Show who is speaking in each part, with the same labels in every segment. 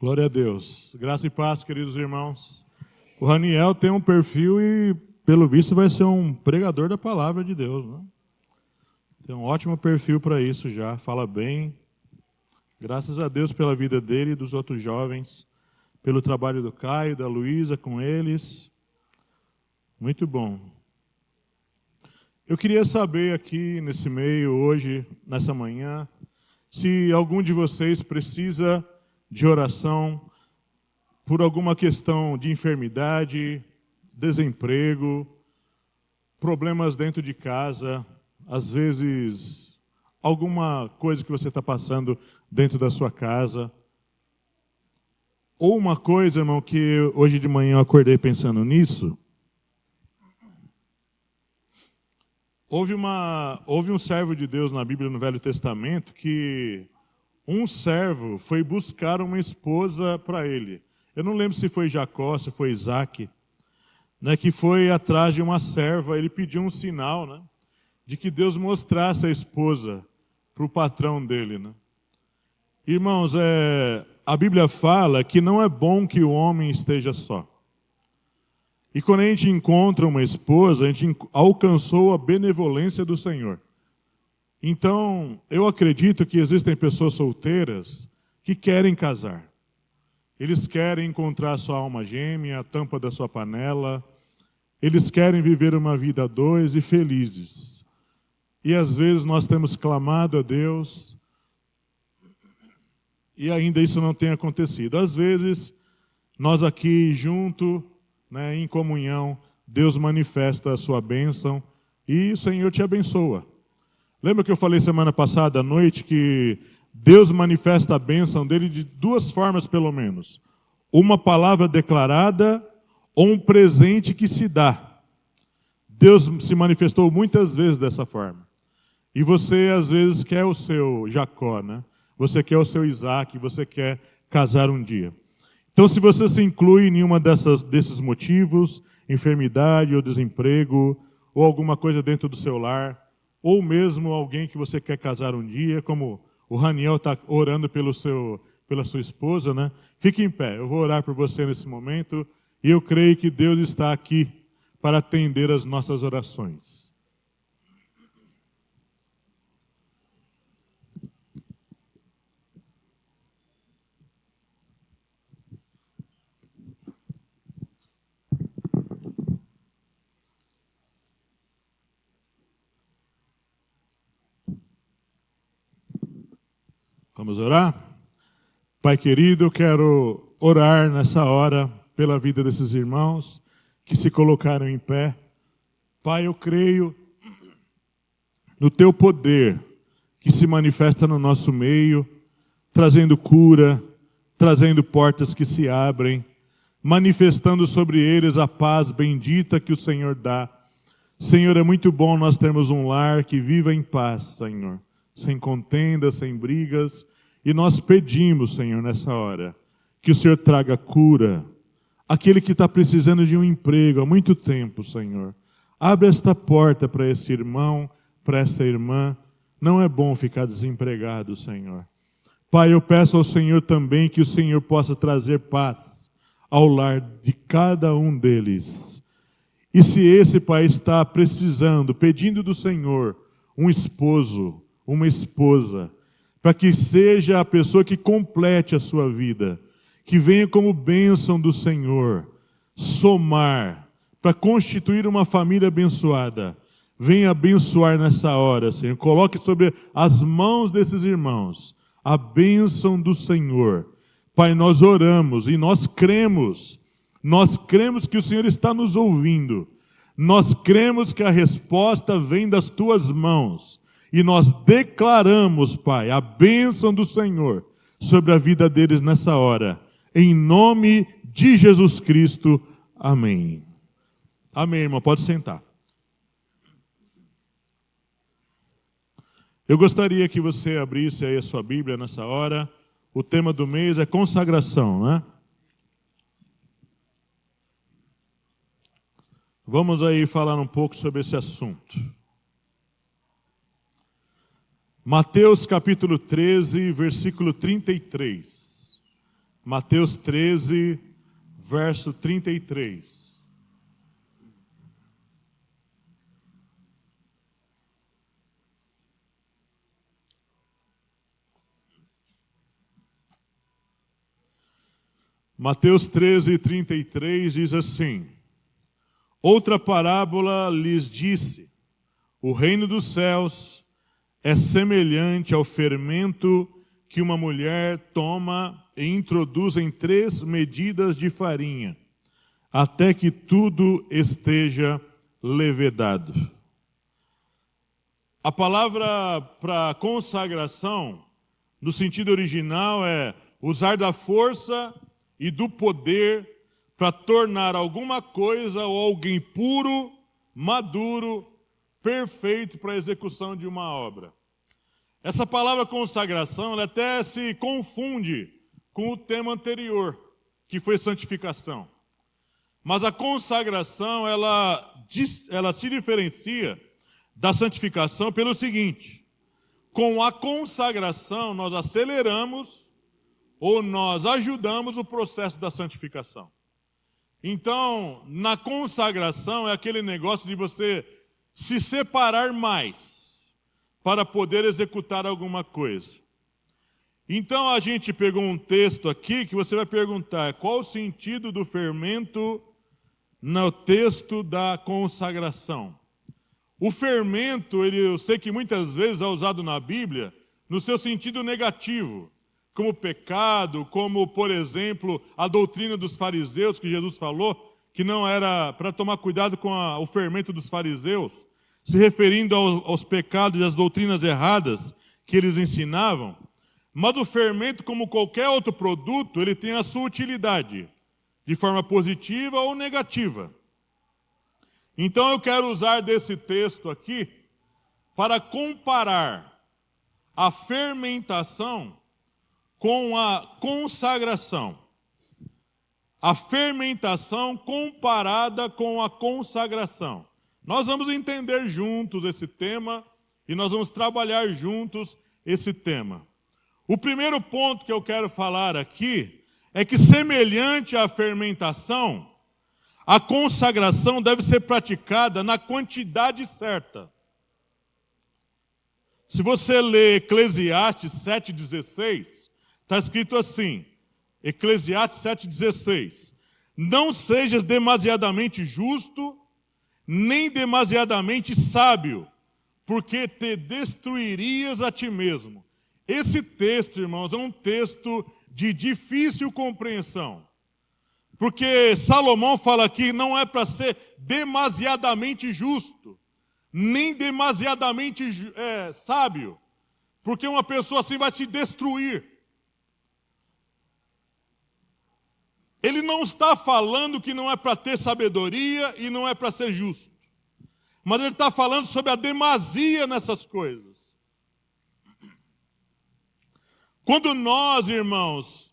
Speaker 1: Glória a Deus. Graça e paz, queridos irmãos. O Raniel tem um perfil e, pelo visto, vai ser um pregador da palavra de Deus, né? Tem um ótimo perfil para isso já, fala bem. Graças a Deus pela vida dele e dos outros jovens, pelo trabalho do Caio, da Luísa com eles. Muito bom. Eu queria saber aqui nesse meio, hoje, nessa manhã, se algum de vocês precisa de oração por alguma questão de enfermidade, desemprego, problemas dentro de casa, às vezes alguma coisa que você está passando dentro da sua casa. Ou uma coisa, irmão, que hoje de manhã eu acordei pensando nisso. Houve um servo de Deus na Bíblia, no Velho Testamento, que um servo foi buscar uma esposa para ele. Eu não lembro se foi Jacó, se foi Isaac, né, que foi atrás de uma serva. Ele pediu um sinal, né, de que Deus mostrasse a esposa para o patrão dele, né? Irmãos, a Bíblia fala que não é bom que o homem esteja só. E quando a gente encontra uma esposa, a gente alcançou a benevolência do Senhor. Então, eu acredito que existem pessoas solteiras que querem casar. Eles querem encontrar sua alma gêmea, a tampa da sua panela. Eles querem viver uma vida a dois e felizes. E às vezes nós temos clamado a Deus e ainda isso não tem acontecido. Às vezes, nós aqui junto, né, em comunhão, Deus manifesta a sua bênção e o Senhor te abençoa. Lembra que eu falei semana passada à noite que Deus manifesta a bênção dele de duas formas, pelo menos. Uma palavra declarada ou um presente que se dá. Deus se manifestou muitas vezes dessa forma. E você, às vezes, quer o seu Jacó, né? Você quer o seu Isaac, você quer casar um dia. Então, se você se inclui em nenhuma desses motivos, enfermidade ou desemprego, ou alguma coisa dentro do seu lar, ou mesmo alguém que você quer casar um dia, como o Raniel está orando pela sua esposa, né? Fique em pé, eu vou orar por você nesse momento, e eu creio que Deus está aqui para atender as nossas orações. Vamos orar? Pai querido, eu quero orar nessa hora pela vida desses irmãos que se colocaram em pé. Pai, eu creio no Teu poder que se manifesta no nosso meio, trazendo cura, trazendo portas que se abrem, manifestando sobre eles a paz bendita que o Senhor dá. Senhor, é muito bom nós termos um lar que viva em paz, Senhor, sem contendas, sem brigas. E nós pedimos, Senhor, nessa hora, que o Senhor traga cura. Aquele que está precisando de um emprego há muito tempo, Senhor. Abre esta porta para esse irmão, para essa irmã. Não é bom ficar desempregado, Senhor. Pai, eu peço ao Senhor também que o Senhor possa trazer paz ao lar de cada um deles. E se esse pai está precisando, pedindo do Senhor, um esposo, uma esposa, para que seja a pessoa que complete a sua vida, que venha como bênção do Senhor, somar, para constituir uma família abençoada. Venha abençoar nessa hora, Senhor. Coloque sobre as mãos desses irmãos a bênção do Senhor. Pai, nós oramos e nós cremos que o Senhor está nos ouvindo. Nós cremos que a resposta vem das Tuas mãos. E nós declaramos, Pai, a bênção do Senhor sobre a vida deles nessa hora. Em nome de Jesus Cristo. Amém. Amém, irmão. Pode sentar. Eu gostaria que você abrisse aí a sua Bíblia nessa hora. O tema do mês é consagração, né? Vamos aí falar um pouco sobre esse assunto. Mateus capítulo 13, versículo 33. Mateus 13, verso 33. Mateus 13, 33 diz assim: outra parábola lhes disse: o reino dos céus é semelhante ao fermento que uma mulher toma e introduz em 3 medidas de farinha, até que tudo esteja levedado. A palavra para consagração, no sentido original, é usar da força e do poder para tornar alguma coisa ou alguém puro, maduro, perfeito para a execução de uma obra. Essa palavra consagração, ela até se confunde com o tema anterior, que foi santificação. Mas a consagração, ela se diferencia da santificação pelo seguinte: com a consagração nós aceleramos ou nós ajudamos o processo da santificação. Então, na consagração é aquele negócio de você se separar mais para poder executar alguma coisa. Então, a gente pegou um texto aqui que você vai perguntar: qual o sentido do fermento no texto da consagração? O fermento, eu sei que muitas vezes é usado na Bíblia no seu sentido negativo, como pecado, como, por exemplo, a doutrina dos fariseus, que Jesus falou, que não era para tomar cuidado com o fermento dos fariseus, se referindo aos pecados e às doutrinas erradas que eles ensinavam. Mas o fermento, como qualquer outro produto, ele tem a sua utilidade, de forma positiva ou negativa. Então eu quero usar desse texto aqui para comparar a fermentação com a consagração. A fermentação comparada com a consagração. Nós vamos entender juntos esse tema e nós vamos trabalhar juntos esse tema. O primeiro ponto que eu quero falar aqui é que, semelhante à fermentação, a consagração deve ser praticada na quantidade certa. Se você ler Eclesiastes 7,16, está escrito assim, Eclesiastes 7,16: não sejas demasiadamente justo, nem demasiadamente sábio, porque te destruirias a ti mesmo. Esse texto, irmãos, é um texto de difícil compreensão. Porque Salomão fala aqui, não é para ser demasiadamente justo, nem demasiadamente sábio, porque uma pessoa assim vai se destruir. Ele não está falando que não é para ter sabedoria e não é para ser justo. Mas ele está falando sobre a demasia nessas coisas. Quando nós, irmãos,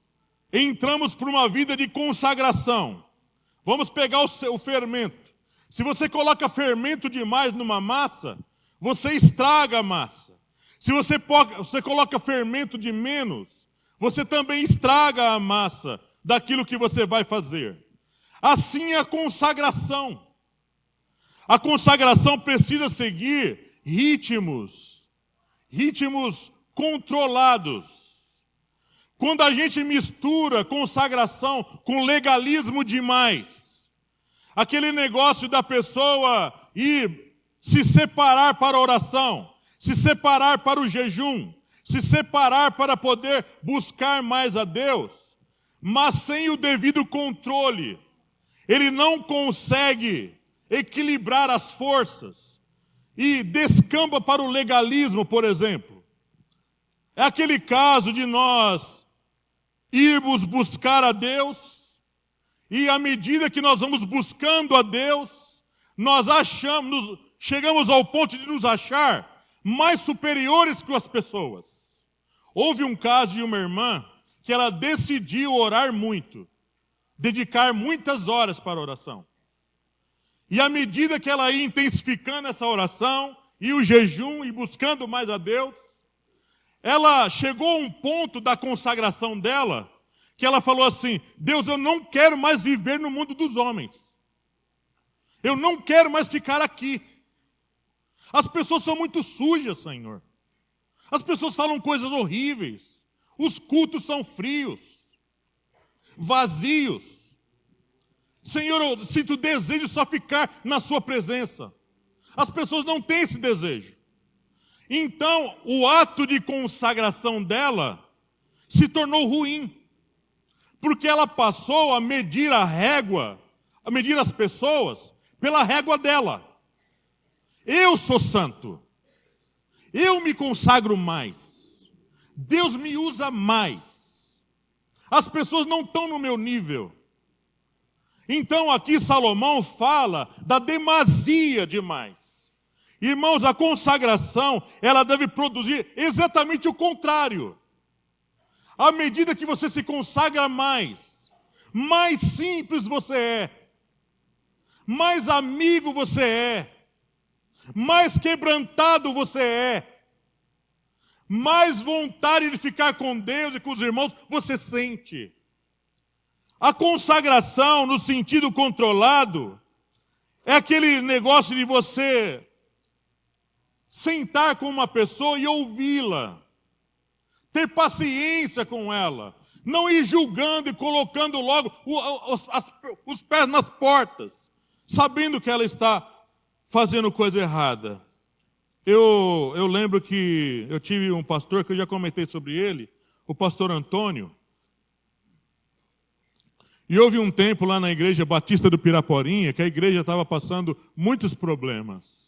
Speaker 1: entramos por uma vida de consagração, vamos pegar o fermento. Se você coloca fermento demais numa massa, você estraga a massa. Se você coloca fermento de menos, você também estraga a massa daquilo que você vai fazer. Assim é a consagração. A consagração precisa seguir ritmos controlados. Quando a gente mistura consagração com legalismo demais, aquele negócio da pessoa ir se separar para a oração, se separar para o jejum, se separar para poder buscar mais a Deus, mas sem o devido controle, ele não consegue equilibrar as forças e descamba para o legalismo, por exemplo. É aquele caso de nós irmos buscar a Deus e à medida que nós vamos buscando a Deus, nós chegamos ao ponto de nos achar mais superiores que as pessoas. Houve um caso de uma irmã que ela decidiu orar muito, dedicar muitas horas para a oração. E à medida que ela ia intensificando essa oração, e o jejum, e buscando mais a Deus, ela chegou a um ponto da consagração dela, que ela falou assim: Deus, eu não quero mais viver no mundo dos homens. Eu não quero mais ficar aqui. As pessoas são muito sujas, Senhor. As pessoas falam coisas horríveis. Os cultos são frios, vazios. Senhor, eu sinto desejo de só ficar na sua presença. As pessoas não têm esse desejo. Então, o ato de consagração dela se tornou ruim. Porque ela passou a medir a régua, a medir as pessoas pela régua dela. Eu sou santo. Eu me consagro mais. Deus me usa mais. As pessoas não estão no meu nível. Então aqui Salomão fala da demasia demais. Irmãos, a consagração, ela deve produzir exatamente o contrário. À medida que você se consagra mais simples você é, mais amigo você é, mais quebrantado você é, mais vontade de ficar com Deus e com os irmãos você sente. A consagração, no sentido controlado, é aquele negócio de você sentar com uma pessoa e ouvi-la, ter paciência com ela, não ir julgando e colocando logo os pés nas portas, sabendo que ela está fazendo coisa errada. Eu lembro que eu tive um pastor, que eu já comentei sobre ele, o pastor Antônio, e houve um tempo lá na igreja Batista do Piraporinha, que a igreja estava passando muitos problemas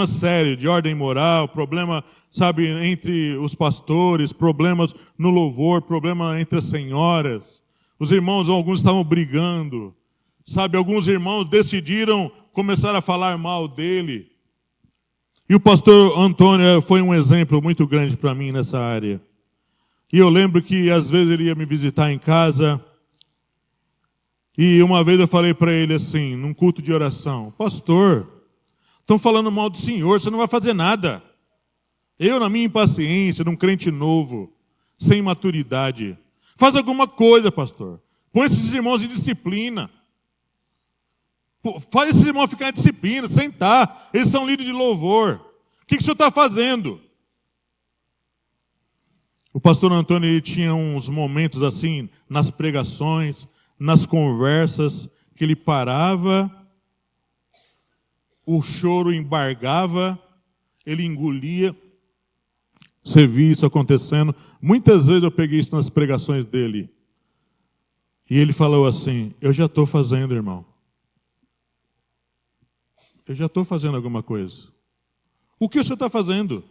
Speaker 1: sérios, de ordem moral, problema, sabe, entre os pastores, problemas no louvor, problema entre as senhoras. Os irmãos, alguns estavam brigando, sabe, alguns irmãos decidiram começar a falar mal dele. E o pastor Antônio foi um exemplo muito grande para mim nessa área. E eu lembro que às vezes ele ia me visitar em casa, e uma vez eu falei para ele assim, num culto de oração: pastor, estão falando mal do senhor, você não vai fazer nada. Eu, na minha impaciência, num crente novo, sem maturidade, faz alguma coisa, pastor. Põe esses irmãos em disciplina. Faz esses irmãos ficar em disciplina, sentar. Eles são líderes de louvor. O que o senhor está fazendo? O pastor Antônio, ele tinha uns momentos assim, nas pregações, nas conversas, que ele parava, o choro embargava, ele engolia. Você viu isso acontecendo? Muitas vezes eu peguei isso nas pregações dele. E ele falou assim: eu já estou fazendo, irmão. Eu já estou fazendo alguma coisa. O que o senhor está fazendo?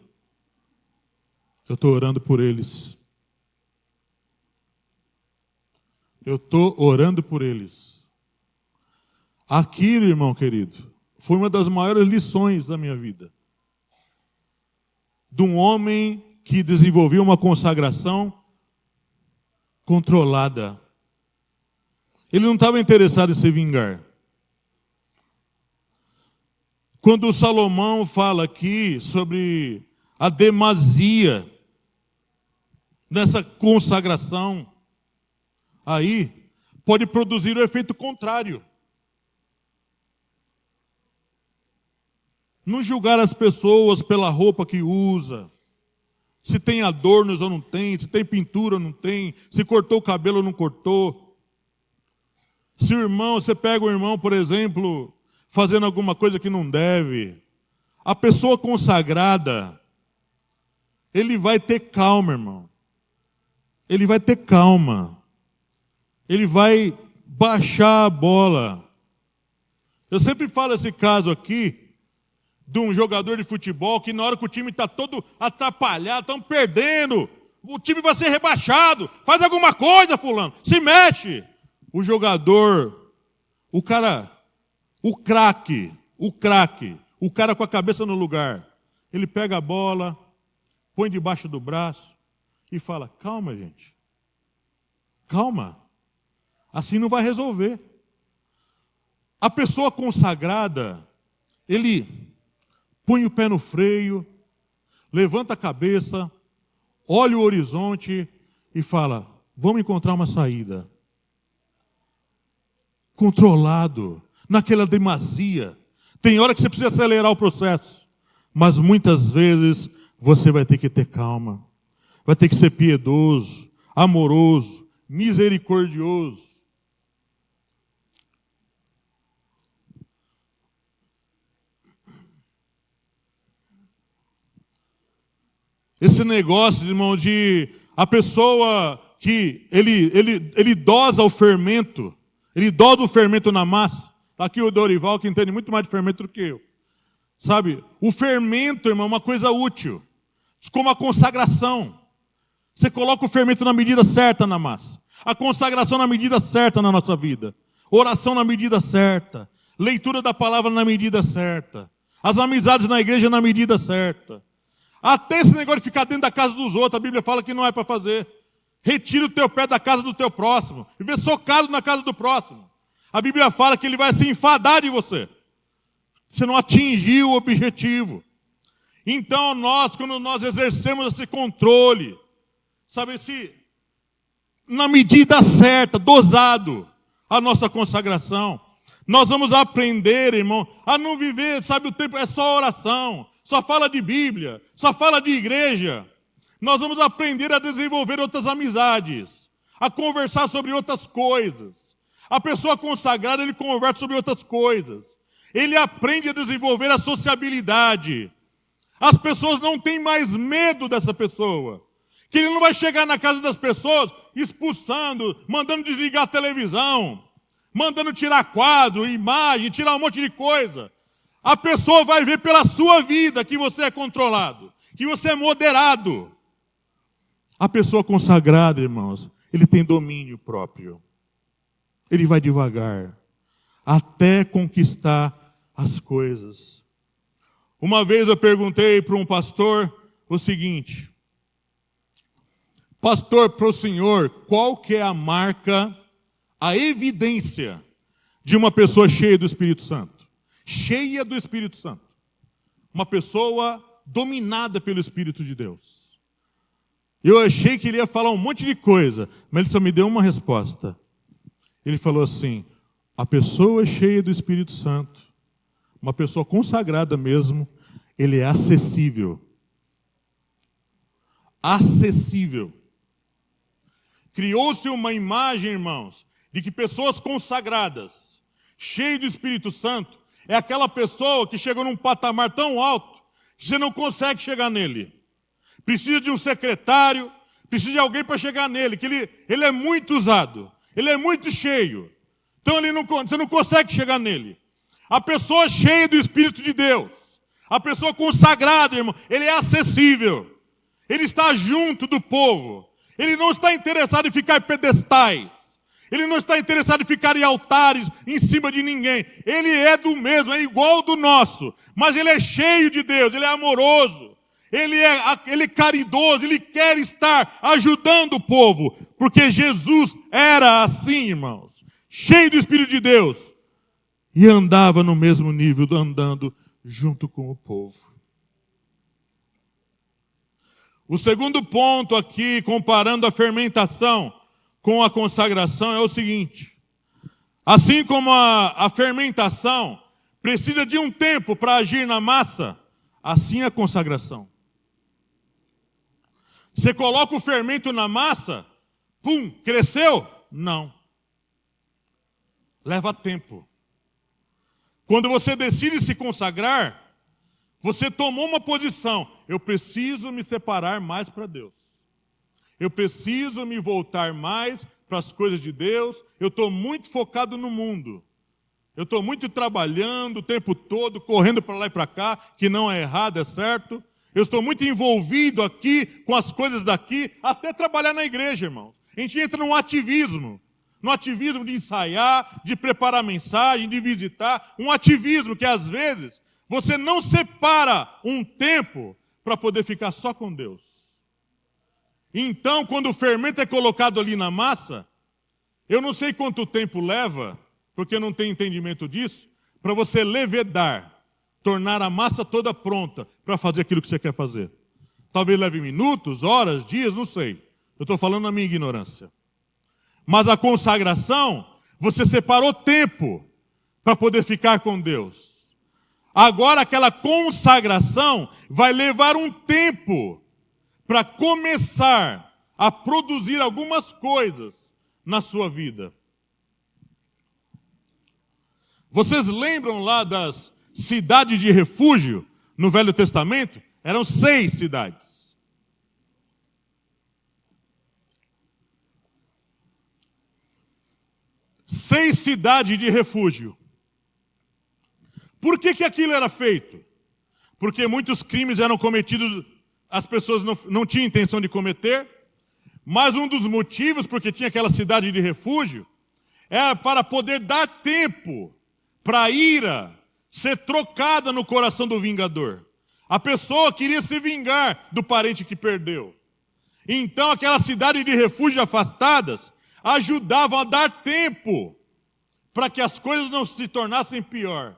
Speaker 1: Eu estou orando por eles. Eu estou orando por eles. Aquilo, irmão querido, foi uma das maiores lições da minha vida. De um homem que desenvolveu uma consagração controlada. Ele não estava interessado em se vingar. Quando o Salomão fala aqui sobre a demasia nessa consagração, aí pode produzir o efeito contrário. Não julgar as pessoas pela roupa que usa, se tem adornos ou não tem, se tem pintura ou não tem, se cortou o cabelo ou não cortou. Se o irmão, você pega o irmão, por exemplo, fazendo alguma coisa que não deve, a pessoa consagrada, ele vai ter calma, irmão. Ele vai ter calma. Ele vai baixar a bola. Eu sempre falo esse caso aqui, de um jogador de futebol que na hora que o time está todo atrapalhado, estão perdendo, o time vai ser rebaixado, faz alguma coisa, fulano, se mexe. O jogador, o cara, o craque, o cara com a cabeça no lugar, ele pega a bola, põe debaixo do braço e fala: calma, gente, calma, assim não vai resolver. A pessoa consagrada, ele põe o pé no freio, levanta a cabeça, olha o horizonte e fala, vamos encontrar uma saída. Controlado, naquela demasia. Tem hora que você precisa acelerar o processo, mas muitas vezes você vai ter que ter calma. Vai ter que ser piedoso, amoroso, misericordioso. Esse negócio, irmão, de a pessoa que ele dosa o fermento, ele dosa o fermento na massa. Está aqui o Dorival, que entende muito mais de fermento do que eu. Sabe, o fermento, irmão, é uma coisa útil. Como a consagração. Você coloca o fermento na medida certa na massa. A consagração na medida certa na nossa vida. Oração na medida certa. Leitura da palavra na medida certa. As amizades na igreja na medida certa. Até esse negócio de ficar dentro da casa dos outros, a Bíblia fala que não é para fazer. Retira o teu pé da casa do teu próximo. Viver socado na casa do próximo. A Bíblia fala que ele vai se enfadar de você. Você não atingiu o objetivo. Então quando nós exercemos esse controle, sabe, na medida certa, dosado, a nossa consagração, nós vamos aprender, irmão, a não viver, sabe, o tempo é só oração, só fala de Bíblia, só fala de igreja. Nós vamos aprender a desenvolver outras amizades, a conversar sobre outras coisas. A pessoa consagrada, ele conversa sobre outras coisas. Ele aprende a desenvolver a sociabilidade. As pessoas não têm mais medo dessa pessoa. Que ele não vai chegar na casa das pessoas expulsando, mandando desligar a televisão, mandando tirar quadro, imagem, tirar um monte de coisa. A pessoa vai ver pela sua vida que você é controlado, que você é moderado. A pessoa consagrada, irmãos, ele tem domínio próprio. Ele vai devagar, até conquistar as coisas. Uma vez eu perguntei para um pastor o seguinte: pastor, para o senhor, qual que é a marca, a evidência de uma pessoa cheia do Espírito Santo? Cheia do Espírito Santo. Uma pessoa dominada pelo Espírito de Deus. Eu achei que ele ia falar um monte de coisa, mas ele só me deu uma resposta. Ele falou assim: a pessoa cheia do Espírito Santo, uma pessoa consagrada mesmo, ele é acessível. Acessível. Criou-se uma imagem, irmãos, de que pessoas consagradas, cheias do Espírito Santo, é aquela pessoa que chegou num patamar tão alto que você não consegue chegar nele. Precisa de um secretário, precisa de alguém para chegar nele, que ele é muito usado, ele é muito cheio. Então você não consegue chegar nele. A pessoa cheia do Espírito de Deus, a pessoa consagrada, irmão, ele é acessível. Ele está junto do povo. Ele não está interessado em ficar em pedestais. Ele não está interessado em ficar em altares em cima de ninguém. Ele é do mesmo, é igual do nosso. Mas ele é cheio de Deus, ele é amoroso. Ele é caridoso, ele quer estar ajudando o povo. Porque Jesus era assim, irmãos. Cheio do Espírito de Deus. E andava no mesmo nível, andando junto com o povo. O segundo ponto aqui, comparando a fermentação com a consagração, é o seguinte: assim como a fermentação precisa de um tempo para agir na massa, assim é a consagração. Você coloca o fermento na massa, pum, cresceu? Não. Leva tempo. Quando você decide se consagrar, você tomou uma posição: eu preciso me separar mais para Deus. Eu preciso me voltar mais para as coisas de Deus. Eu estou muito focado no mundo. Eu estou muito trabalhando o tempo todo, correndo para lá e para cá, que não é errado, é certo. Eu estou muito envolvido aqui com as coisas daqui, até trabalhar na igreja, irmãos. A gente entra num ativismo. No ativismo de ensaiar, de preparar mensagem, de visitar. Um ativismo que às vezes você não separa um tempo para poder ficar só com Deus. Então, quando o fermento é colocado ali na massa, eu não sei quanto tempo leva, porque eu não tenho entendimento disso, para você levedar, tornar a massa toda pronta para fazer aquilo que você quer fazer. Talvez leve minutos, horas, dias, não sei. Eu estou falando na minha ignorância. Mas a consagração, você separou tempo para poder ficar com Deus. Agora aquela consagração vai levar um tempo para começar a produzir algumas coisas na sua vida. Vocês lembram lá das cidades de refúgio no Velho Testamento? Eram 6 cidades. Seis cidades de refúgio. Por que aquilo era feito? Porque muitos crimes eram cometidos, as pessoas não tinham intenção de cometer, mas um dos motivos porque tinha aquela cidade de refúgio era para poder dar tempo para a ira ser trocada no coração do vingador. A pessoa queria se vingar do parente que perdeu. Então aquela cidade de refúgio afastadas ajudavam a dar tempo para que as coisas não se tornassem pior.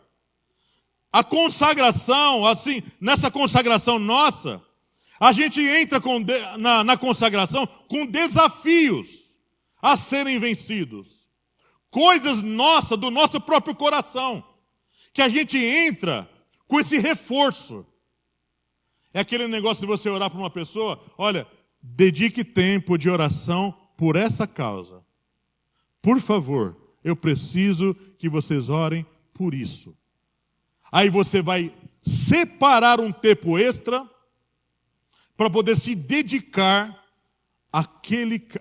Speaker 1: A consagração, assim, nessa consagração nossa, a gente entra na consagração com desafios a serem vencidos. Coisas nossas, do nosso próprio coração, que a gente entra com esse reforço. É aquele negócio de você orar para uma pessoa, olha, dedique tempo de oração por essa causa. Por favor, eu preciso que vocês orem por isso. Aí você vai separar um tempo extra para poder se dedicar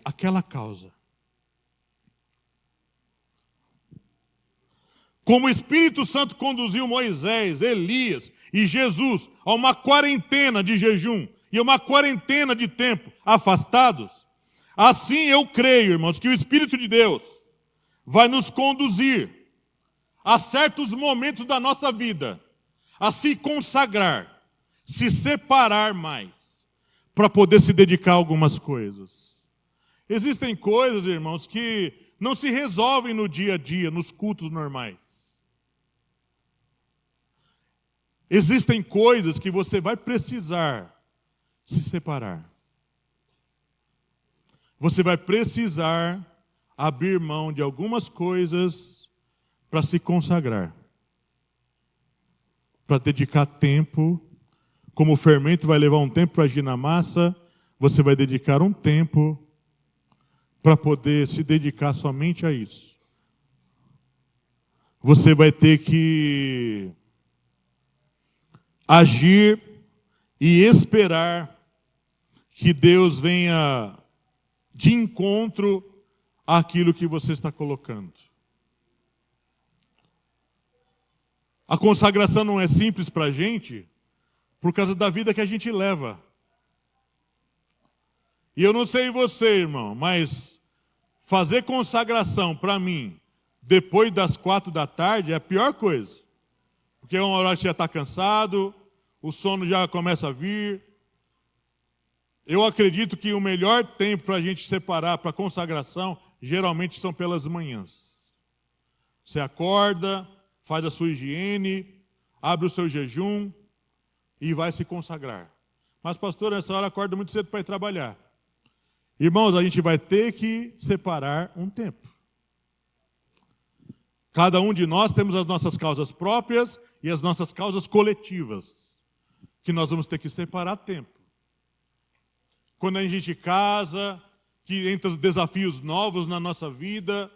Speaker 1: àquela causa. Como o Espírito Santo conduziu Moisés, Elias e Jesus a uma quarentena de jejum e uma quarentena de tempo afastados, assim eu creio, irmãos, que o Espírito de Deus vai nos conduzir a certos momentos da nossa vida, a se consagrar, se separar mais, para poder se dedicar a algumas coisas. Existem coisas, irmãos, que não se resolvem no dia a dia, nos cultos normais. Existem coisas que você vai precisar se separar. Você vai precisar abrir mão de algumas coisas para se consagrar. Para dedicar tempo. Como o fermento vai levar um tempo para agir na massa, você vai dedicar um tempo para poder se dedicar somente a isso. Você vai ter que agir e esperar que Deus venha de encontro àquilo que você está colocando. A consagração não é simples para a gente, por causa da vida que a gente leva. E eu não sei você, irmão, mas fazer consagração para mim, depois das 4 da tarde, é a pior coisa. Porque é uma hora que você já está cansado, o sono já começa a vir. Eu acredito que o melhor tempo para a gente separar para a consagração, geralmente são pelas manhãs. Você acorda, faz a sua higiene, abre o seu jejum e vai se consagrar. Mas, pastor, nessa hora acorda muito cedo para ir trabalhar. Irmãos, a gente vai ter que separar um tempo. Cada um de nós temos as nossas causas próprias e as nossas causas coletivas, que nós vamos ter que separar tempo. Quando a gente casa, que entra desafios novos na nossa vida.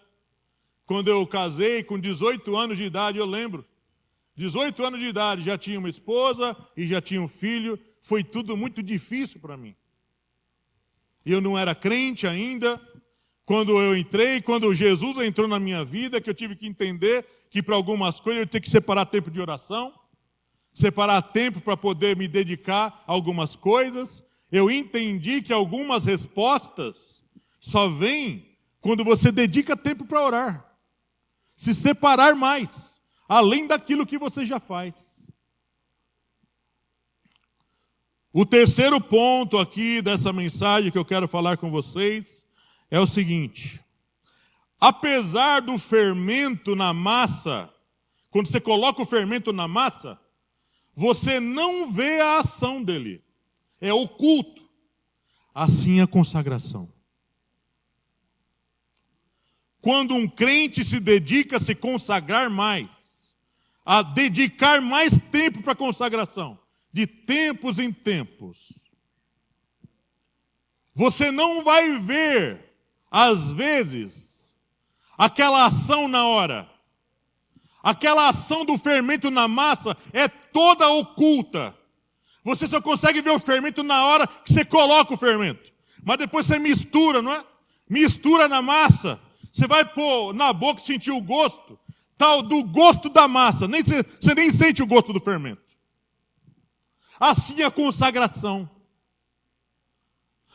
Speaker 1: Quando eu casei com 18 anos de idade, eu lembro, 18 anos de idade, já tinha uma esposa e já tinha um filho, foi tudo muito difícil para mim. Eu não era crente ainda. Quando eu entrei, quando Jesus entrou na minha vida, que eu tive que entender que para algumas coisas eu tenho que separar tempo de oração, separar tempo para poder me dedicar a algumas coisas. Eu entendi que algumas respostas só vêm quando você dedica tempo para orar. Se separar mais, além daquilo que você já faz. O terceiro ponto aqui dessa mensagem que eu quero falar com vocês é o seguinte: apesar do fermento na massa, quando você coloca o fermento na massa, você não vê a ação dele, é oculto. Assim é a consagração. Quando um crente se dedica a se consagrar mais, a dedicar mais tempo para a consagração, de tempos em tempos, você não vai ver, às vezes, aquela ação na hora. Aquela ação do fermento na massa é toda oculta. Você só consegue ver o fermento na hora que você coloca o fermento. Mas depois você mistura, não é? Mistura na massa. Você vai pôr na boca e sentir o gosto. Tal do gosto da massa. Você nem sente o gosto do fermento. Assim é a consagração.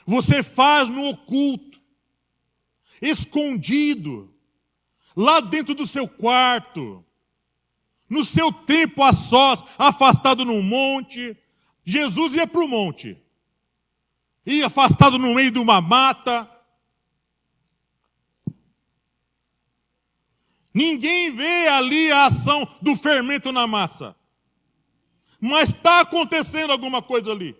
Speaker 1: Você faz no oculto. Escondido. Lá dentro do seu quarto. No seu tempo a sós, afastado num monte. Jesus ia para o monte. Ia afastado no meio de uma mata. Ninguém vê ali a ação do fermento na massa. Mas está acontecendo alguma coisa ali.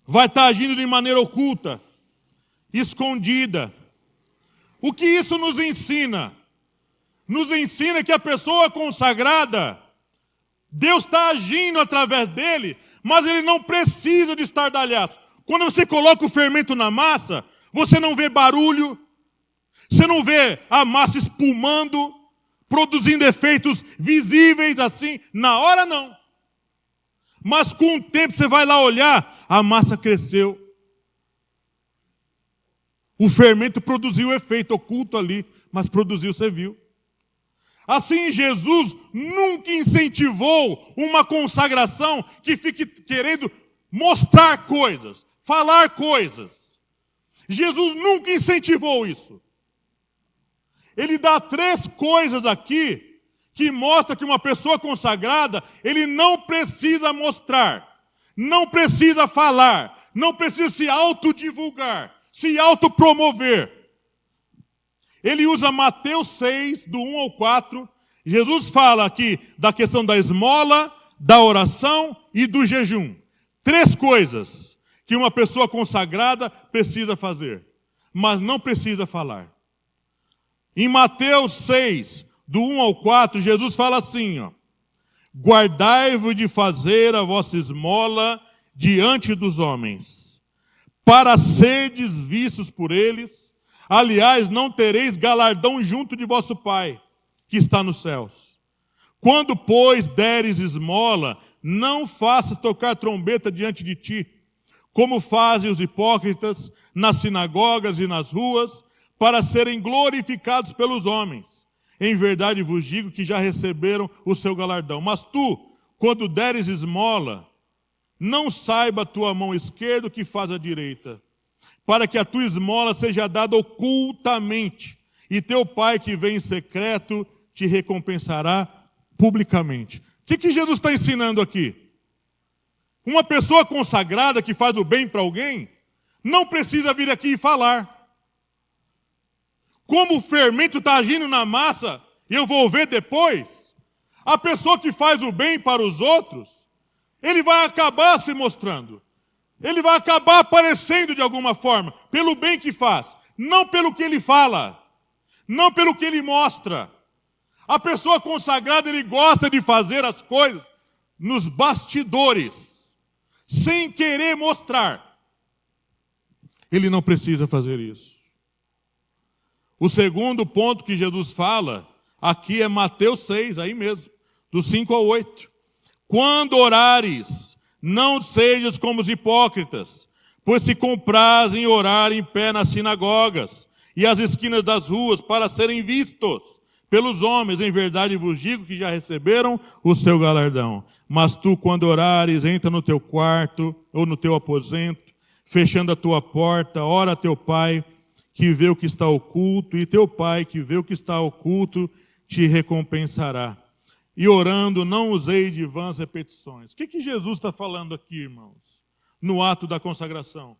Speaker 1: Vai estar agindo de maneira oculta, escondida. O que isso nos ensina? Nos ensina que a pessoa consagrada, Deus está agindo através dele, mas ele não precisa de estardalhaço. Quando você coloca o fermento na massa, você não vê barulho, você não vê a massa espumando, produzindo efeitos visíveis assim, na hora não. Mas com o tempo você vai lá olhar, a massa cresceu. O fermento produziu efeito oculto ali, mas produziu, você viu. Assim, Jesus nunca incentivou uma consagração que fique querendo mostrar coisas, falar coisas. Jesus nunca incentivou isso. Ele dá 3 coisas aqui que mostram que uma pessoa consagrada, ele não precisa mostrar, não precisa falar, não precisa se autodivulgar, se autopromover. Ele usa Mateus 6, do 1 ao 4. Jesus fala aqui da questão da esmola, da oração e do jejum. 3 coisas que uma pessoa consagrada precisa fazer, mas não precisa falar. Em Mateus 6, do 1 ao 4, Jesus fala assim, ó: guardai-vos de fazer a vossa esmola diante dos homens, para serdes vistos por eles. Aliás, não tereis galardão junto de vosso Pai, que está nos céus. Quando, pois, deres esmola, não faças tocar trombeta diante de ti, como fazem os hipócritas nas sinagogas e nas ruas, para serem glorificados pelos homens. Em verdade vos digo que já receberam o seu galardão. Mas tu, quando deres esmola, não saiba a tua mão esquerda o que faz a direita, para que a tua esmola seja dada ocultamente, e teu Pai que vem em secreto te recompensará publicamente. O que Jesus está ensinando aqui? Uma pessoa consagrada que faz o bem para alguém, não precisa vir aqui e falar. Como o fermento está agindo na massa, eu vou ver depois, a pessoa que faz o bem para os outros, ele vai acabar se mostrando. Ele vai acabar aparecendo de alguma forma, pelo bem que faz, não pelo que ele fala, não pelo que ele mostra. A pessoa consagrada, ele gosta de fazer as coisas nos bastidores, sem querer mostrar. Ele não precisa fazer isso. O segundo ponto que Jesus fala aqui é Mateus 6, aí mesmo, do 5 ao 8. Quando orares, não sejas como os hipócritas, pois se comprazem orar em pé nas sinagogas e às esquinas das ruas para serem vistos pelos homens. Em verdade vos digo que já receberam o seu galardão. Mas tu, quando orares, entra no teu quarto ou no teu aposento, fechando a tua porta, ora a teu Pai, que vê o que está oculto, e teu Pai, que vê o que está oculto, te recompensará. E orando, não usei de vãs repetições. O que Jesus está falando aqui, irmãos, no ato da consagração?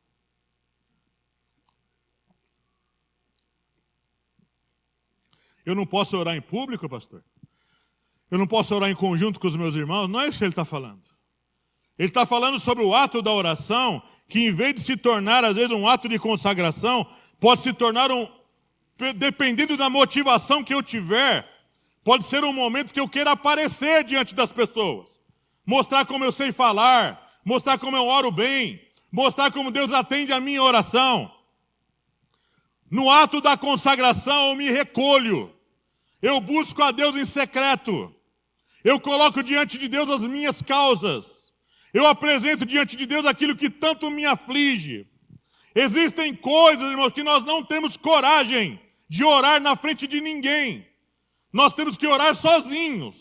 Speaker 1: Eu não posso orar em público, pastor? Eu não posso orar em conjunto com os meus irmãos? Não é isso que ele está falando. Ele está falando sobre o ato da oração, que em vez de se tornar, às vezes, um ato de consagração, pode se tornar dependendo da motivação que eu tiver, pode ser um momento que eu queira aparecer diante das pessoas. Mostrar como eu sei falar, mostrar como eu oro bem, mostrar como Deus atende a minha oração. No ato da consagração eu me recolho. Eu busco a Deus em secreto. Eu coloco diante de Deus as minhas causas. Eu apresento diante de Deus aquilo que tanto me aflige. Existem coisas, irmãos, que nós não temos coragem de orar na frente de ninguém. Nós temos que orar sozinhos.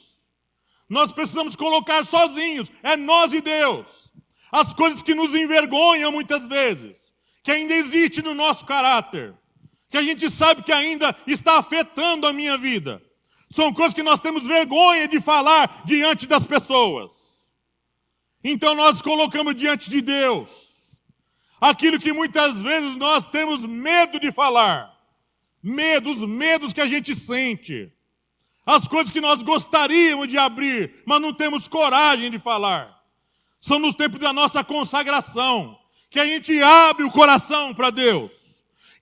Speaker 1: Nós precisamos colocar sozinhos. É nós e Deus. As coisas que nos envergonham muitas vezes, que ainda existe no nosso caráter, que a gente sabe que ainda está afetando a minha vida. São coisas que nós temos vergonha de falar diante das pessoas. Então nós colocamos diante de Deus aquilo que muitas vezes nós temos medo de falar. Os medos que a gente sente. As coisas que nós gostaríamos de abrir, mas não temos coragem de falar. São nos tempos da nossa consagração, que a gente abre o coração para Deus.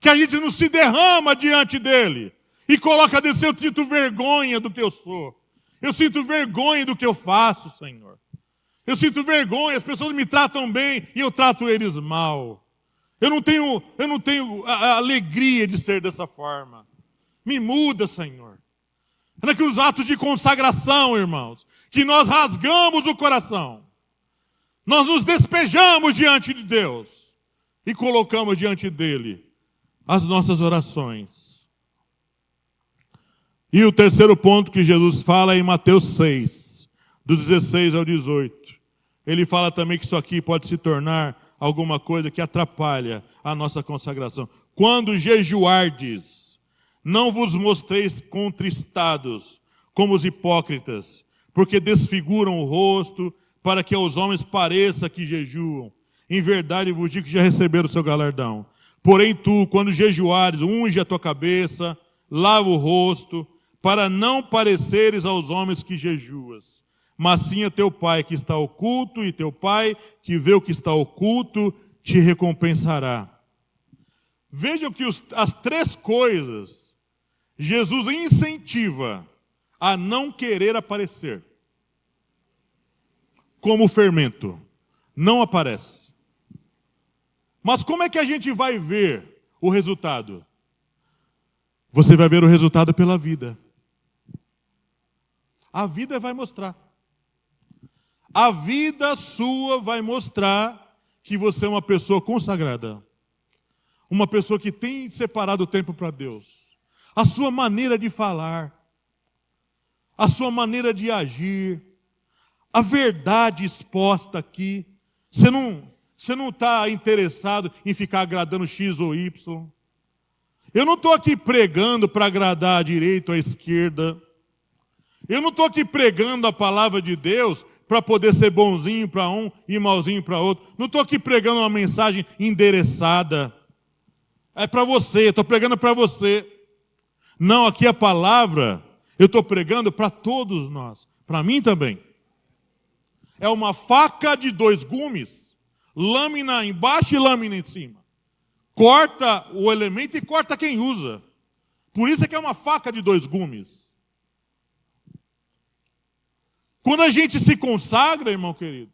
Speaker 1: Que a gente não se derrama diante dEle. E coloca Deus, eu sinto vergonha do que eu sou. Eu sinto vergonha do que eu faço, Senhor. Eu sinto vergonha, as pessoas me tratam bem e eu trato eles mal. Eu não tenho a alegria de ser dessa forma. Me muda, Senhor. É naqueles atos de consagração, irmãos, que nós rasgamos o coração. Nós nos despejamos diante de Deus e colocamos diante dEle as nossas orações. E o terceiro ponto que Jesus fala é em Mateus 6, do 16 ao 18. Ele fala também que isso aqui pode se tornar alguma coisa que atrapalha a nossa consagração. Quando jejuardes, não vos mostreis contristados, como os hipócritas, porque desfiguram o rosto, para que aos homens pareça que jejuam. Em verdade vos digo que já receberam o seu galardão. Porém tu, quando jejuares, unge a tua cabeça, lava o rosto, para não pareceres aos homens que jejuas. Mas sim a teu Pai que está oculto, e teu Pai que vê o que está oculto, te recompensará. Vejam que as três coisas Jesus incentiva a não querer aparecer. Como o fermento, não aparece. Mas como é que a gente vai ver o resultado? Você vai ver o resultado pela vida. A vida vai mostrar. A vida sua vai mostrar que você é uma pessoa consagrada. Uma pessoa que tem separado o tempo para Deus. A sua maneira de falar. A sua maneira de agir. A verdade exposta aqui. Você não está interessado em ficar agradando X ou Y. Eu não estou aqui pregando para agradar a direita ou a esquerda. Eu não estou aqui pregando a palavra de Deus para poder ser bonzinho para um e malzinho para outro. Não estou aqui pregando uma mensagem endereçada. É para você, estou pregando para você. Não, aqui a palavra eu estou pregando para todos nós. Para mim também. É uma faca de 2 gumes. Lâmina embaixo e lâmina em cima. Corta o elemento e corta quem usa. Por isso é que é uma faca de 2 gumes. Quando a gente se consagra, irmão querido,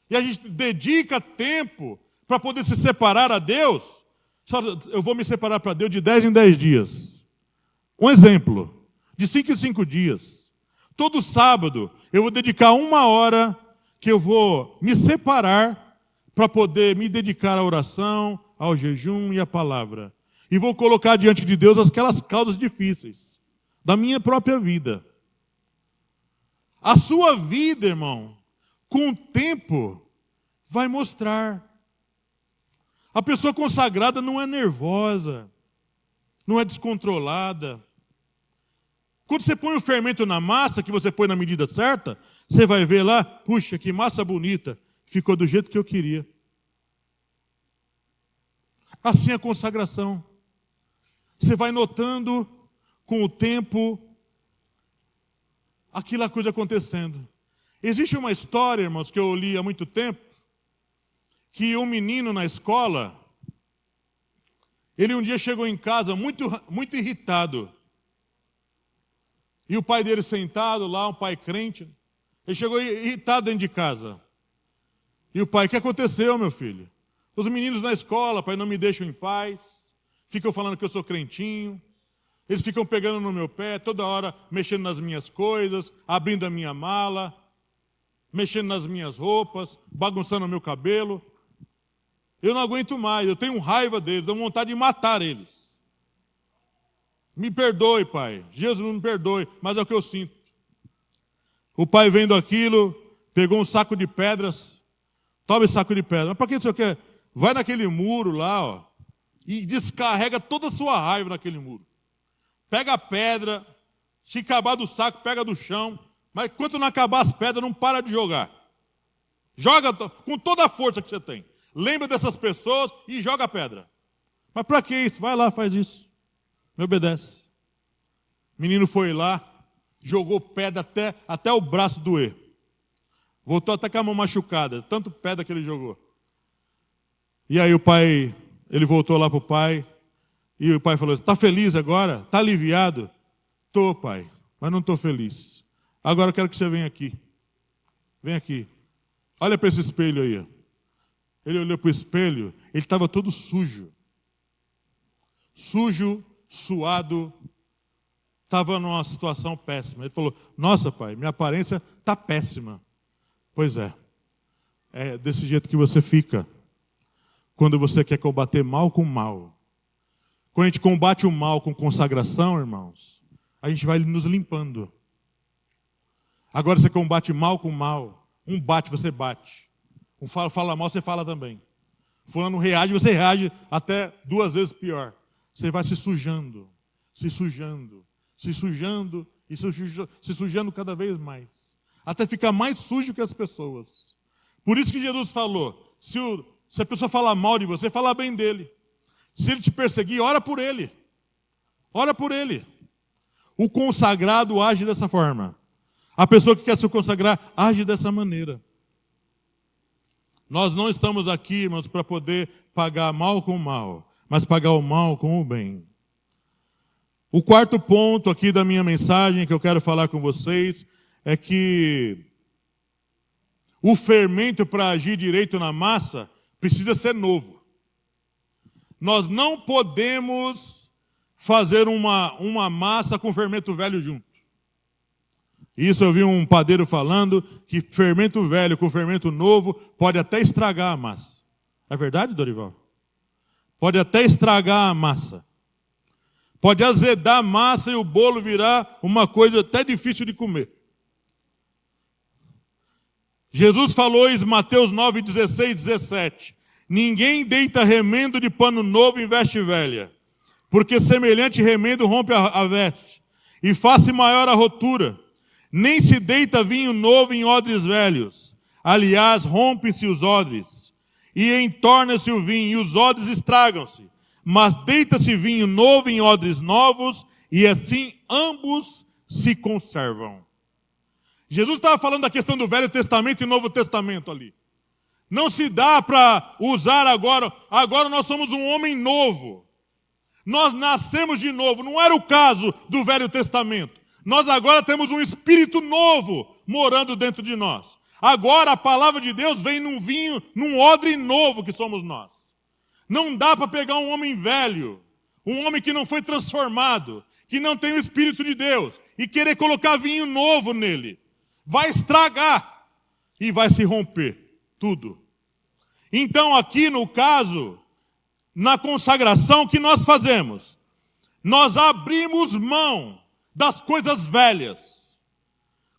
Speaker 1: e a gente dedica tempo para poder se separar a Deus, eu vou me separar para Deus de 10 em 10 dias. Um exemplo, de 5 em 5 dias. Todo sábado eu vou dedicar 1 hora que eu vou me separar para poder me dedicar à oração, ao jejum e à palavra. E vou colocar diante de Deus aquelas causas difíceis da minha própria vida. A sua vida, irmão, com o tempo, vai mostrar. A pessoa consagrada não é nervosa, não é descontrolada. Quando você põe o fermento na massa, que você põe na medida certa, você vai ver lá, puxa, que massa bonita, ficou do jeito que eu queria. Assim é a consagração. Você vai notando com o tempo aquela coisa acontecendo. Existe uma história, irmãos, que eu li há muito tempo, que um menino na escola, ele um dia chegou em casa muito irritado. E o pai dele sentado lá, um pai crente, ele chegou irritado dentro de casa. E o pai: o que aconteceu, meu filho? Os meninos na escola, pai, não me deixam em paz, ficam falando que eu sou crentinho, eles ficam pegando no meu pé, toda hora mexendo nas minhas coisas, abrindo a minha mala, mexendo nas minhas roupas, bagunçando o meu cabelo. Eu não aguento mais, eu tenho raiva deles, tenho vontade de matar eles. Me perdoe, pai, Jesus me perdoe, mas é o que eu sinto. O pai, vendo aquilo, pegou um saco de pedras. Toma esse saco de pedra. Mas para que o senhor quer? Vai naquele muro lá, ó, e descarrega toda a sua raiva naquele muro. Pega a pedra, se acabar do saco, pega do chão, mas enquanto não acabar as pedras, não para de jogar. Joga com toda a força que você tem. Lembra dessas pessoas e joga a pedra. Mas para que isso? Vai lá, faz isso. Me obedece. O menino foi lá, jogou pedra até o braço doer. Voltou até com a mão machucada, tanto pedra que ele jogou. E aí o pai, ele voltou lá para o pai, e o pai falou: está feliz agora? Está aliviado? Estou, pai, mas não estou feliz. Agora eu quero que você venha aqui. Vem aqui. Olha para esse espelho aí. Ele olhou para o espelho, ele estava todo sujo. Sujo, suado, estava numa situação péssima. Ele falou: nossa, pai, minha aparência está péssima. Pois é desse jeito que você fica quando você quer combater mal com mal. Quando a gente combate o mal com consagração, irmãos, a gente vai nos limpando. Agora você combate mal com mal. Um bate, você bate. Um fala mal, você fala também. Fulano reage, você reage até 2 vezes pior. Você vai se sujando, se sujando, se sujando e se sujando cada vez mais. Até ficar mais sujo que as pessoas. Por isso que Jesus falou: se a pessoa falar mal de você, fala bem dele. Se ele te perseguir, ora por ele. Ora por ele. O consagrado age dessa forma. A pessoa que quer se consagrar age dessa maneira. Nós não estamos aqui, irmãos, para poder pagar mal com mal, mas pagar o mal com o bem. O quarto ponto aqui da minha mensagem que eu quero falar com vocês é que o fermento para agir direito na massa precisa ser novo. Nós não podemos fazer uma massa com fermento velho junto. Isso eu vi um padeiro falando, que fermento velho com fermento novo pode até estragar a massa. É verdade, Dorival? Pode até estragar a massa. Pode azedar a massa e o bolo virar uma coisa até difícil de comer. Jesus falou em Mateus 9, 16, 17. Ninguém deita remendo de pano novo em veste velha, porque semelhante remendo rompe a veste, e faz maior a rotura. Nem se deita vinho novo em odres velhos. Aliás, rompem-se os odres, e entorna-se o vinho, e os odres estragam-se. Mas deita-se vinho novo em odres novos, e assim ambos se conservam. Jesus estava falando da questão do Velho Testamento e Novo Testamento ali. Não se dá para usar agora. Agora nós somos um homem novo. Nós nascemos de novo. Não era o caso do Velho Testamento. Nós agora temos um espírito novo morando dentro de nós. Agora a palavra de Deus vem num vinho, num odre novo que somos nós. Não dá para pegar um homem velho, um homem que não foi transformado, que não tem o Espírito de Deus, e querer colocar vinho novo nele. Vai estragar e vai se romper tudo. Então aqui no caso, na consagração, o que nós fazemos? Nós abrimos mão das coisas velhas.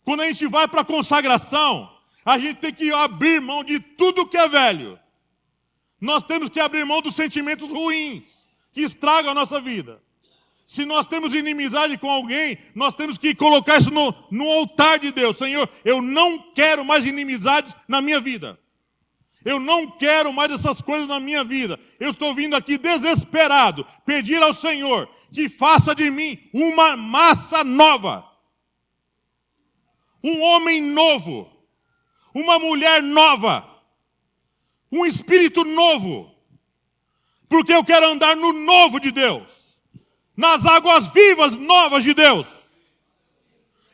Speaker 1: Quando a gente vai para a consagração, a gente tem que abrir mão de tudo que é velho. Nós temos que abrir mão dos sentimentos ruins, que estragam a nossa vida. Se nós temos inimizade com alguém, nós temos que colocar isso no altar de Deus. Senhor, eu não quero mais inimizades na minha vida. Eu não quero mais essas coisas na minha vida. Eu estou vindo aqui desesperado, pedir ao Senhor que faça de mim uma massa nova. Um homem novo. Uma mulher nova. um espírito novo. Porque eu quero andar no novo de Deus, nas águas vivas novas de Deus.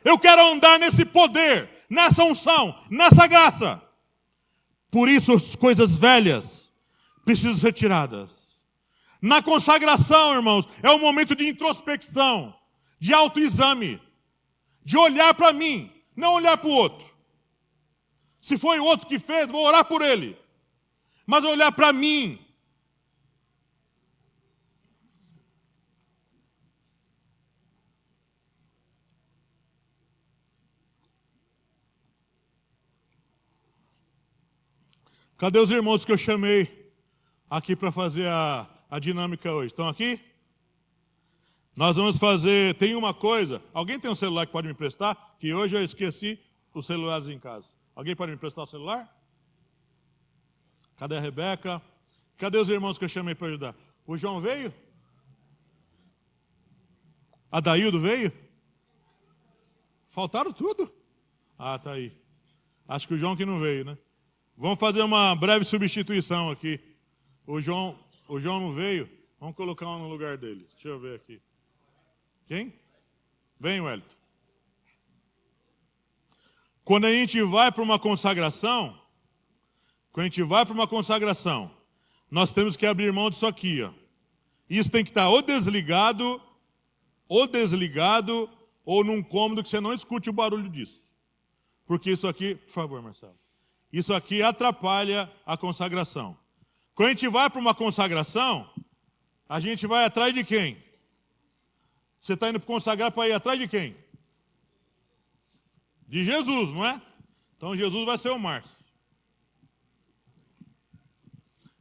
Speaker 1: Eu quero andar nesse poder, nessa unção, nessa graça. Por isso as coisas velhas precisam ser retiradas. Na consagração, irmãos, é um momento de introspecção, de autoexame, de olhar para mim, não olhar para o outro. Se foi o outro que fez, vou orar por ele. Mas olhar para mim. Cadê os irmãos que eu chamei aqui para fazer a dinâmica hoje? Estão aqui? Nós vamos fazer, tem uma coisa, alguém tem um celular que pode me emprestar? Que hoje eu esqueci os celulares em casa. Alguém pode me emprestar o celular? Cadê a Rebeca? Cadê os irmãos que eu chamei para ajudar? O João veio? A Daildo veio? Faltaram tudo? Ah, tá aí. Acho que o João que não veio, né? Vamos fazer uma breve substituição aqui. O João não veio. Vamos colocar um no lugar dele. Deixa eu ver aqui. Quem? Vem, Wellington. Quando a gente vai para uma consagração, nós temos que abrir mão disso aqui, ó. Isso tem que estar ou desligado, ou num cômodo que você não escute o barulho disso. Porque isso aqui, por favor, Marcelo. Isso aqui atrapalha a consagração. Quando a gente vai para uma consagração, a gente vai atrás de quem? Você está indo consagrar para ir atrás de quem? De Jesus, não é? Então Jesus vai ser o Márcio.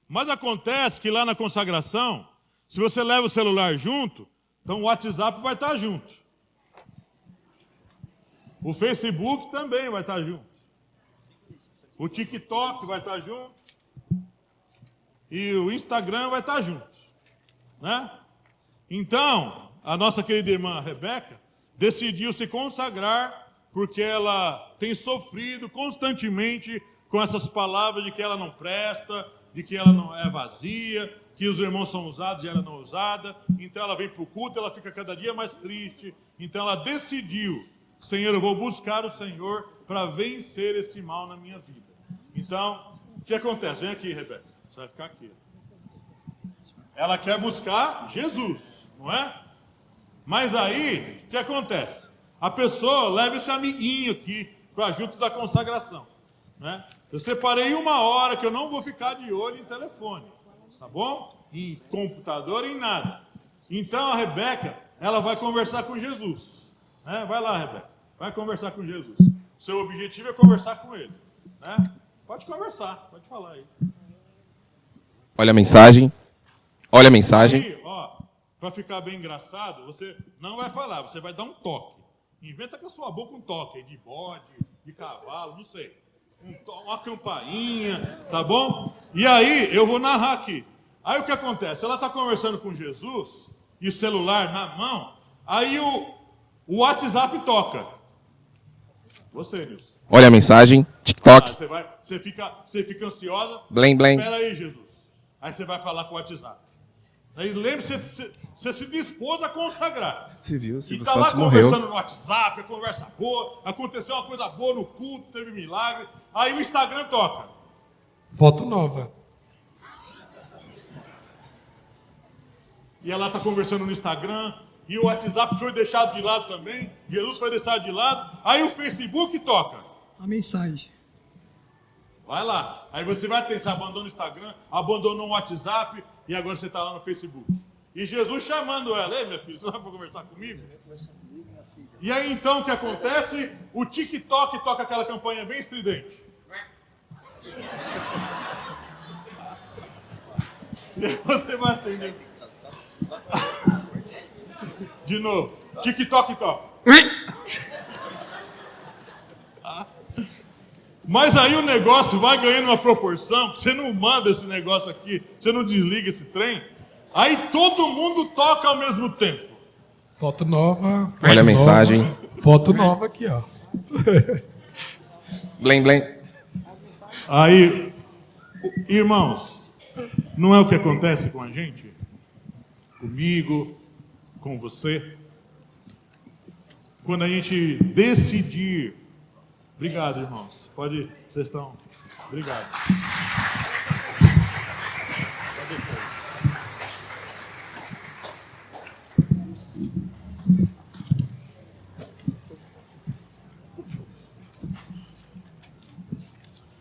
Speaker 1: Mas acontece que lá na consagração, se você leva o celular junto, então o WhatsApp vai estar junto. O Facebook também vai estar junto. O TikTok vai estar junto. E o Instagram vai estar junto. Né? Então, a nossa querida irmã Rebeca decidiu se consagrar porque ela tem sofrido constantemente com essas palavras de que ela não presta, de que ela não é vazia, que os irmãos são usados e ela não é usada. Então ela vem para o culto, ela fica cada dia mais triste. Então ela decidiu, Senhor, eu vou buscar o Senhor para vencer esse mal na minha vida. Então, o que acontece? Vem aqui, Rebeca. Você vai ficar aqui. Ela quer buscar Jesus, não é? Mas aí, o que acontece? A pessoa leva esse amiguinho aqui para junto da consagração, né? Eu separei uma hora que eu não vou ficar de olho em telefone, tá bom? Em computador, em nada. Então a Rebeca, ela vai conversar com Jesus, né? Vai lá, Rebeca, vai conversar com Jesus. Seu objetivo é conversar com ele, né? Pode conversar, pode falar aí.
Speaker 2: Olha a mensagem. Olha a mensagem.
Speaker 1: Aí, ó, para ficar bem engraçado, você não vai falar, você vai dar um toque. Inventa com a sua boca um toque de bode, de cavalo, não sei. Uma campainha, tá bom? E aí, eu vou narrar aqui. Aí o que acontece? Ela está conversando com Jesus, e o celular na mão, aí o WhatsApp toca. Você, Nilson.
Speaker 2: Olha a mensagem. TikTok.
Speaker 1: Você fica ansiosa.
Speaker 2: Blém, blém.
Speaker 1: Espera aí, Jesus. Aí você vai falar com o WhatsApp. Aí lembre-se, você se dispôs a consagrar.
Speaker 2: Você viu,
Speaker 1: Silvio Santos morreu. E está lá conversando no WhatsApp, a conversa boa, aconteceu uma coisa boa no culto, teve milagre. Aí o Instagram toca.
Speaker 3: Foto nova.
Speaker 1: E ela está conversando no Instagram, e o WhatsApp foi deixado de lado também, Jesus foi deixado de lado. Aí o Facebook toca.
Speaker 4: A mensagem.
Speaker 1: Vai lá. Aí você vai ter, você abandona o Instagram, abandonou o WhatsApp, e agora você está lá no Facebook. E Jesus chamando ela. Ei, minha filha, você vai conversar comigo? E aí então o que acontece? O TikTok toca aquela campanha bem estridente. E aí você vai atender. De novo. TikTok toca. Mas aí o negócio vai ganhando uma proporção, que você não manda esse negócio aqui, você não desliga esse trem, aí todo mundo toca ao mesmo tempo.
Speaker 3: Foto nova.
Speaker 2: Olha a mensagem.
Speaker 3: Foto nova aqui, ó.
Speaker 2: Blém, blém.
Speaker 1: Aí Irmãos, não é o que acontece com a gente? Comigo, com você? Quando a gente decidir... Obrigado, irmãos. Pode ir. Vocês estão... Obrigado.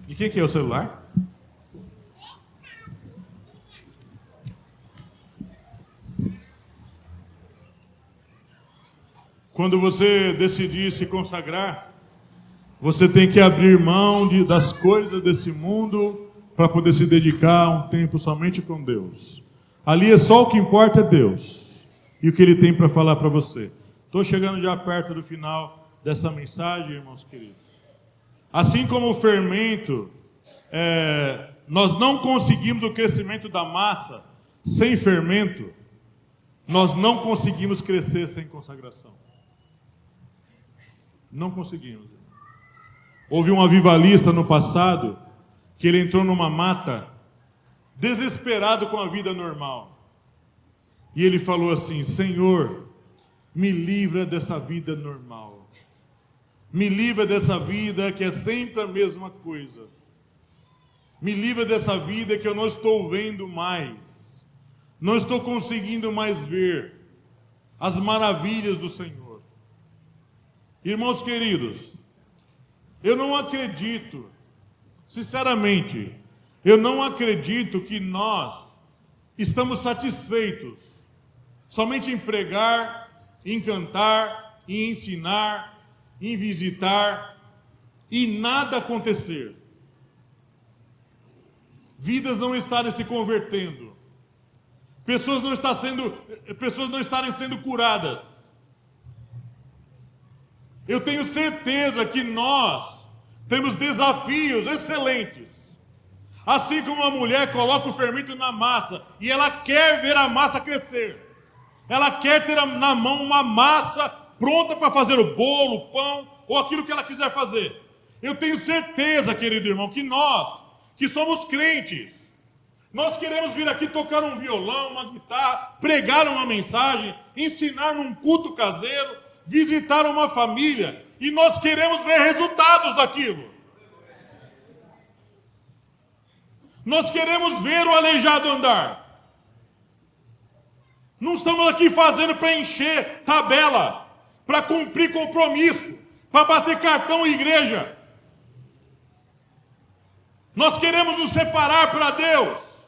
Speaker 1: E quem que é o celular? Quando você decidir se consagrar, você tem que abrir mão das coisas desse mundo para poder se dedicar a um tempo somente com Deus. Ali é só o que importa é Deus e o que Ele tem para falar para você. Estou chegando já perto do final dessa mensagem, irmãos queridos. Assim como o fermento, nós não conseguimos o crescimento da massa sem fermento, nós não conseguimos crescer sem consagração. Não conseguimos. Houve um avivalista no passado que ele entrou numa mata desesperado com a vida normal. E ele falou assim: Senhor, me livra dessa vida normal. Me livra dessa vida que é sempre a mesma coisa. Me livra dessa vida que eu não estou vendo mais. Não estou conseguindo mais ver as maravilhas do Senhor. Irmãos queridos, eu não acredito, sinceramente, eu não acredito que nós estamos satisfeitos somente em pregar, em cantar, em ensinar, em visitar e nada acontecer. Vidas não estarem se convertendo, pessoas não estarem sendo curadas. Eu tenho certeza que nós temos desafios excelentes. Assim como uma mulher coloca o fermento na massa e ela quer ver a massa crescer. Ela quer ter na mão uma massa pronta para fazer o bolo, o pão ou aquilo que ela quiser fazer. Eu tenho certeza, querido irmão, que nós, que somos crentes, nós queremos vir aqui tocar um violão, uma guitarra, pregar uma mensagem, ensinar num culto caseiro, visitar uma família, e nós queremos ver resultados daquilo. Nós queremos ver o aleijado andar. Não estamos aqui fazendo para encher tabela, para cumprir compromisso, para bater cartão em igreja. Nós queremos nos separar para Deus,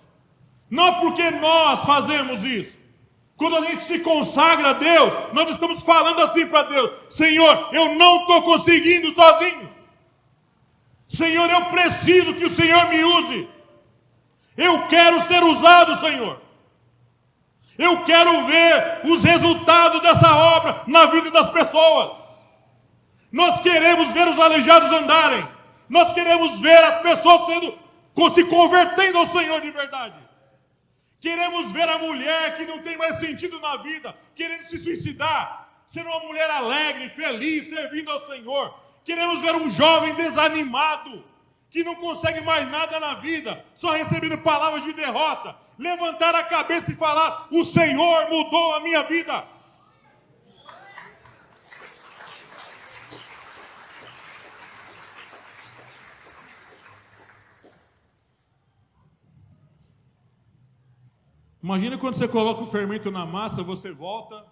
Speaker 1: não porque nós fazemos isso. Quando a gente se consagra a Deus, nós estamos falando assim para Deus: Senhor, eu não estou conseguindo sozinho. Senhor, eu preciso que o Senhor me use. Eu quero ser usado, Senhor. Eu quero ver os resultados dessa obra na vida das pessoas. Nós queremos ver os aleijados andarem. Nós queremos ver as pessoas se convertendo ao Senhor de verdade. Queremos ver a mulher que não tem mais sentido na vida, querendo se suicidar, ser uma mulher alegre, feliz, servindo ao Senhor. Queremos ver um jovem desanimado, que não consegue mais nada na vida, só recebendo palavras de derrota, levantar a cabeça e falar: o Senhor mudou a minha vida. Imagina quando você coloca o fermento na massa, você volta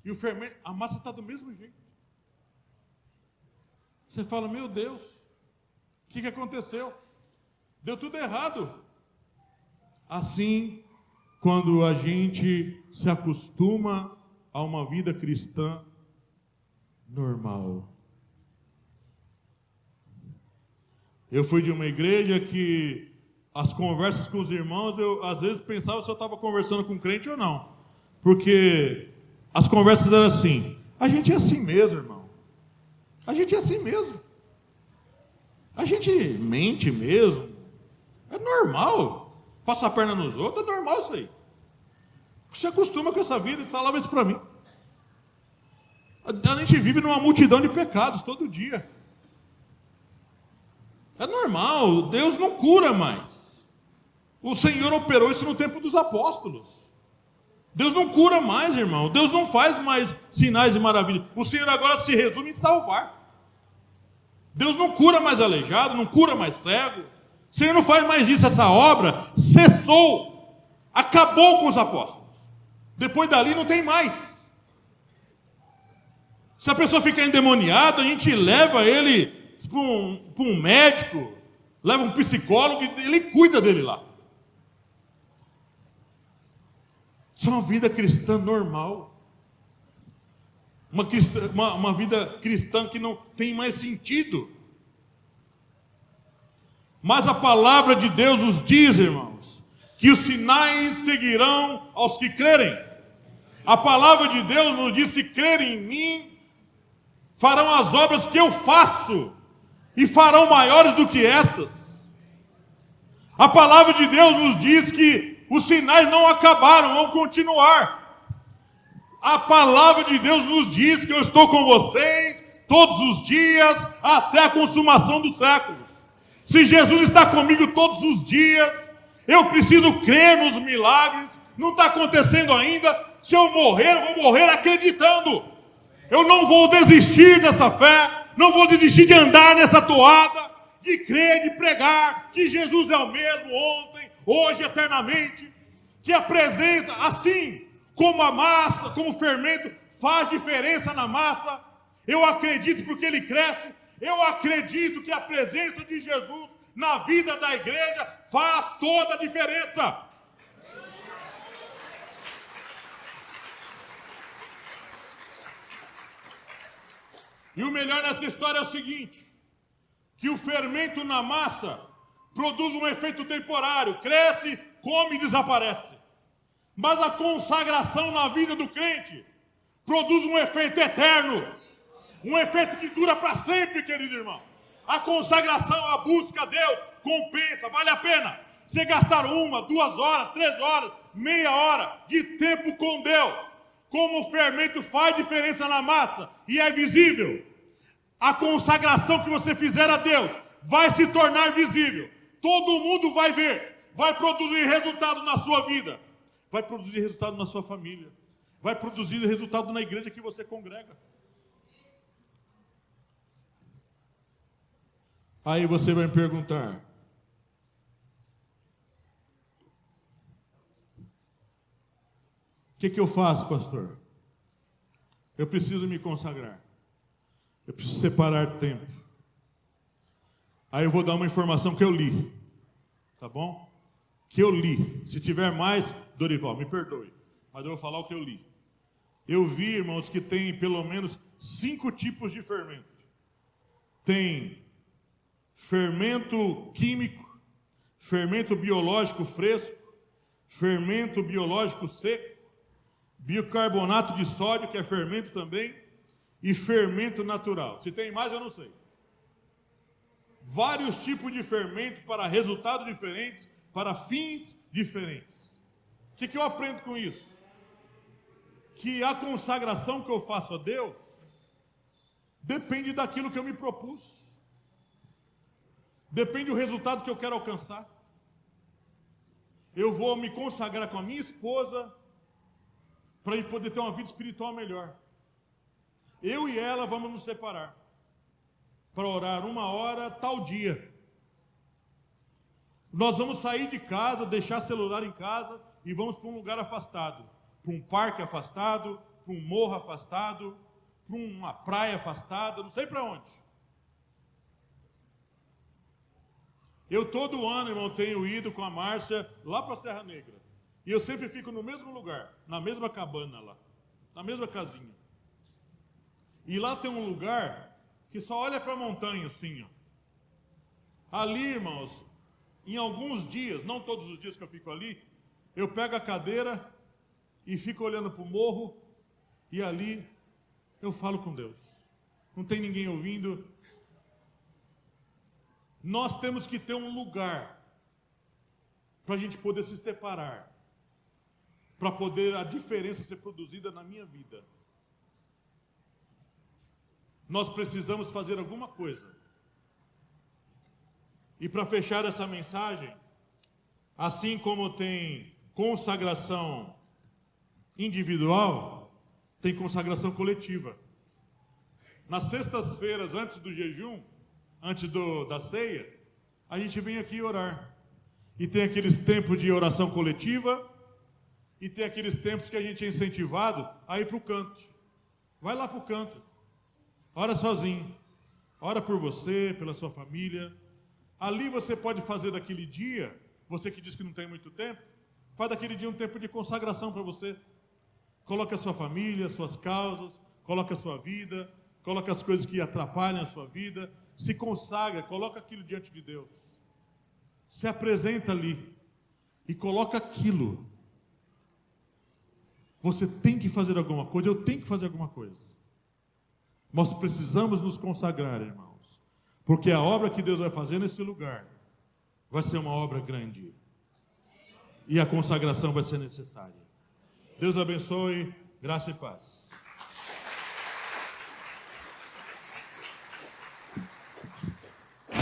Speaker 1: e a massa está do mesmo jeito. Você fala: meu Deus, o que aconteceu? Deu tudo errado. Assim, quando a gente se acostuma a uma vida cristã normal. Eu fui de uma igreja que as conversas com os irmãos, eu às vezes pensava se eu estava conversando com crente ou não. Porque as conversas eram assim: a gente é assim mesmo, irmão. A gente é assim mesmo. A gente mente mesmo. É normal. Passar a perna nos outros, é normal isso aí. Você acostuma com essa vida, você falava isso para mim. A gente vive numa multidão de pecados todo dia. É normal, Deus não cura mais. O Senhor operou isso no tempo dos apóstolos. Deus não cura mais, irmão. Deus não faz mais sinais e maravilhas. O Senhor agora se resume em salvar. Deus não cura mais aleijado, não cura mais cego. O Senhor não faz mais isso. Essa obra cessou. Acabou com os apóstolos. Depois dali não tem mais. Se a pessoa ficar endemoniada, a gente leva ele para um médico, leva um psicólogo e ele cuida dele lá. Isso é uma vida cristã normal. Uma vida cristã que não tem mais sentido. Mas a palavra de Deus nos diz, irmãos, que os sinais seguirão aos que crerem. A palavra de Deus nos diz: se crerem em mim, farão as obras que eu faço, e farão maiores do que essas. A palavra de Deus nos diz que os sinais não acabaram, vão continuar. A palavra de Deus nos diz que eu estou com vocês todos os dias, até a consumação dos séculos. Se Jesus está comigo todos os dias, eu preciso crer nos milagres. Não está acontecendo ainda. Se eu morrer, eu vou morrer acreditando. Eu não vou desistir dessa fé, não vou desistir de andar nessa toada, de crer, de pregar que Jesus é o mesmo ontem, hoje, eternamente. Que a presença, assim como a massa, como o fermento, faz diferença na massa. Eu acredito porque ele cresce. Eu acredito que a presença de Jesus na vida da igreja faz toda a diferença. E o melhor nessa história é o seguinte: que o fermento na massa produz um efeito temporário, cresce, come e desaparece. Mas a consagração na vida do crente produz um efeito eterno, um efeito que dura para sempre, querido irmão. A consagração, a busca a Deus, compensa, vale a pena. Você gastar 1, 2 horas, 3 horas, meia hora de tempo com Deus. Como o fermento faz diferença na massa e é visível, a consagração que você fizer a Deus vai se tornar visível. Todo mundo vai ver, vai produzir resultado na sua vida, vai produzir resultado na sua família, vai produzir resultado na igreja que você congrega. Aí você vai me perguntar: o que eu faço, pastor? Eu preciso me consagrar. Eu preciso separar tempo. Aí eu vou dar uma informação que eu li. Tá bom? Que eu li. Se tiver mais, Dorival, me perdoe. Mas eu vou falar o que eu li. Eu vi, irmãos, que tem pelo menos 5 tipos de fermento. Tem fermento químico, fermento biológico fresco, fermento biológico seco, bicarbonato de sódio, que é fermento também, e fermento natural. Se tem mais, eu não sei. Vários tipos de fermento para resultados diferentes, para fins diferentes. O que eu aprendo com isso? Que a consagração que eu faço a Deus depende daquilo que eu me propus. Depende do resultado que eu quero alcançar. Eu vou me consagrar com a minha esposa para poder ter uma vida espiritual melhor. Eu e ela vamos nos separar para orar 1 hora tal dia. Nós vamos sair de casa, deixar celular em casa e vamos para um lugar afastado, para um parque afastado, para um morro afastado, para uma praia afastada, não sei para onde. Eu todo ano, irmão, tenho ido com a Márcia lá para a Serra Negra. E eu sempre fico no mesmo lugar, na mesma cabana lá, na mesma casinha. E lá tem um lugar que só olha para a montanha assim, ó. Ali, irmãos, em alguns dias, não todos os dias que eu fico ali, eu pego a cadeira e fico olhando para o morro e ali eu falo com Deus. Não tem ninguém ouvindo. Nós temos que ter um lugar para a gente poder se separar, para poder a diferença ser produzida na minha vida. Nós precisamos fazer alguma coisa. E para fechar essa mensagem, Assim como tem consagração individual, tem consagração coletiva. Nas sextas-feiras, antes do jejum, antes da ceia, a gente vem aqui orar. E tem aqueles tempos de oração coletiva, e tem aqueles tempos que a gente é incentivado a ir para o canto. Vai lá para o canto. Ora sozinho. Ora por você, pela sua família. Ali você pode fazer daquele dia, você que diz que não tem muito tempo, faz daquele dia um tempo de consagração para você. Coloque a sua família, suas causas, coloque a sua vida, coloque as coisas que atrapalham a sua vida, se consagra, coloca aquilo diante de Deus. Se apresenta ali e coloca aquilo. Você tem que fazer alguma coisa, eu tenho que fazer alguma coisa. Nós precisamos nos consagrar, irmãos, porque a obra que Deus vai fazer nesse lugar vai ser uma obra grande. E a consagração vai ser necessária. Deus abençoe, graça e paz.